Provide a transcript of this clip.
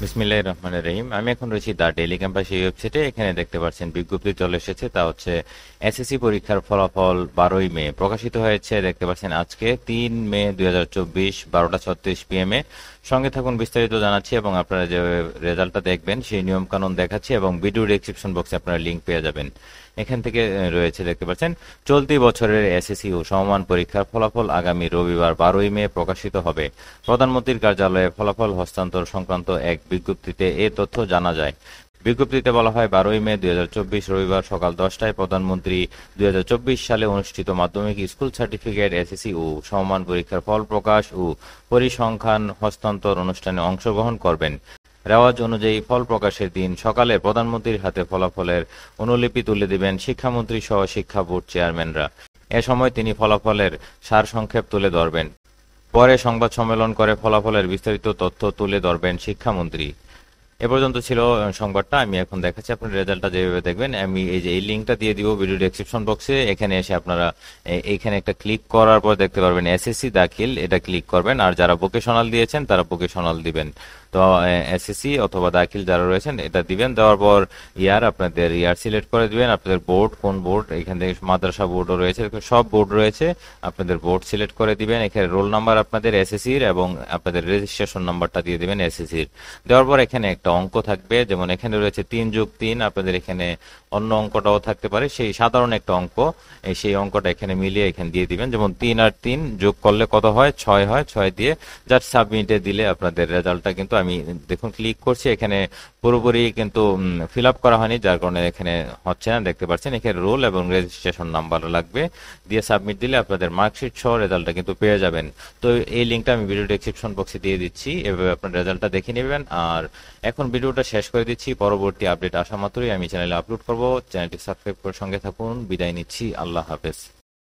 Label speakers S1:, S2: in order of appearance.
S1: বিসমিল্লাহির রহমানির রহিম। আমি এখন রয়েছি দ্য ডেইলি ক্যাম্পাস এই ওয়েবসাইটে। এখানে দেখতে পাচ্ছেন বিজ্ঞপ্তি চলে এসেছে, তা হচ্ছে এসএসসি পরীক্ষার ফলাফল 12ই মে প্রকাশিত হয়েছে। দেখতে পাচ্ছেন আজকে 3 মে 2024 12:36 PM এ। সঙ্গে থাকুন, বিস্তারিত জানাচ্ছি এবং আপনারা যে রেজাল্টটা দেখবেন সেই নিয়ম কানুন দেখাচ্ছি এবং ভিডিও ডেসক্রিপশন বক্সে আপনারা লিঙ্ক পেয়ে যাবেন। এখান থেকে রয়েছে, দেখতে পাচ্ছেন, চলতি বছরের এসএসসি ও সমমান পরীক্ষার ফলাফল আগামী রবিবার 12ই মে প্রকাশিত হবে। প্রধানমন্ত্রীর কার্যালয়ে ফলাফল হস্তান্তর সংক্রান্ত এক বিজ্ঞপ্তিতে এ তথ্য জানা যায়। বিজ্ঞপ্তিতে বলা হয়, 12ই মে 2024 রবিবার সকাল 10টায় প্রধানমন্ত্রী 2024 সালে অনুষ্ঠিত মাধ্যমিক স্কুল সার্টিফিকেট, এসএসসি ও সমমান পরীক্ষার ফল প্রকাশ ও পরিসংখ্যান হস্তান্তর অনুষ্ঠানে অংশগ্রহণ করবেন। রেওয়াজ অনুযায়ী ফল প্রকাশের দিন সকালে প্রধানমন্ত্রীর হাতে ফলাফলের অনুলিপি তুলে দিবেন শিক্ষামন্ত্রী সহ শিক্ষা বোর্ড চেয়ারম্যানরা। এ সময় তিনি ফলাফলের সারসংক্ষেপ তুলে ধরবেন। পরে সংবাদ সম্মেলন করে ফলাফলের বিস্তারিত তথ্য তুলে ধরবেন শিক্ষামন্ত্রী। এ পর্যন্ত ছিল সংবাদটা। আমি এখন দেখাচ্ছি আপনার রেজাল্টটা যেভাবে দেখবেন। আমি এই যে এই লিঙ্কটা দিয়ে দিব ভিডিও ডেসক্রিপশন বক্সে। এখানে এসে আপনারা এইখানে একটা ক্লিক করার পর দেখতে পারবেন এসএসসি দাখিল, এটা ক্লিক করবেন। আর যারা ভোকেশনাল দিয়েছেন তারা ভোকেশনাল দিবেন। তো এসএসসি অথবা দাখিল যারা রয়েছেন এটা দিবেন। দেওয়ার পর আপনাদের সিলেক্ট করে দিবেন, আপনাদের বোর্ড কোন বোর্ড। এখান থেকে মাদ্রাসা বোর্ডও রয়েছে, সব বোর্ড রয়েছে। আপনাদের বোর্ড সিলেক্ট করে দিবেন। এখানে রোল নাম্বার আপনাদের এসএসসির এবং আপনাদের রেজিস্ট্রেশন নাম্বারটা দিয়ে দিবেন এসএসসির। দেওয়ার পর এখানে একটা অঙ্ক থাকবে, যেমন এখানে রয়েছে 3+3, আপনাদের এখানে অন্য অঙ্কটাও থাকতে পারে, সেই সাধারণ একটা অঙ্ক। সেই অঙ্কটা এখানে মিলিয়ে এখানে দিয়ে দিবেন। যেমন 3 আর 3 যোগ করলে কত হয়? 6 হয়। 6 দিয়ে জাস্ট সাবমিটে দিলে আপনাদের রেজাল্টটা কিন্তু, আমি দেখুন ক্লিক করছি, এখানে পুরোপুরি কিন্তু ফিল আপ করা হয়নি, যার কারণে এখানে হচ্ছে না। দেখতে পাচ্ছেন এখানে রোল এবং রেজিস্ট্রেশন নাম্বার লাগবে, দিয়ে সাবমিট দিলে আপনাদের মার্কশিট সহ রেজাল্টটা কিন্তু পেয়ে যাবেন। তো এই লিঙ্কটা আমি ভিডিও ডেসক্রিপশন বক্সে দিয়ে দিচ্ছি, এভাবে আপনার রেজাল্টটা দেখে নেবেন। আর এখন ভিডিওটা শেষ করে দিচ্ছি, পরবর্তী আপডেট আসা মাত্রই আমি চ্যানেলে আপলোড করব। চ্যানেলটি সাবস্ক্রাইব করে সঙ্গে থাকুন। বিদায় নিচ্ছি, আল্লাহ হাফেজ।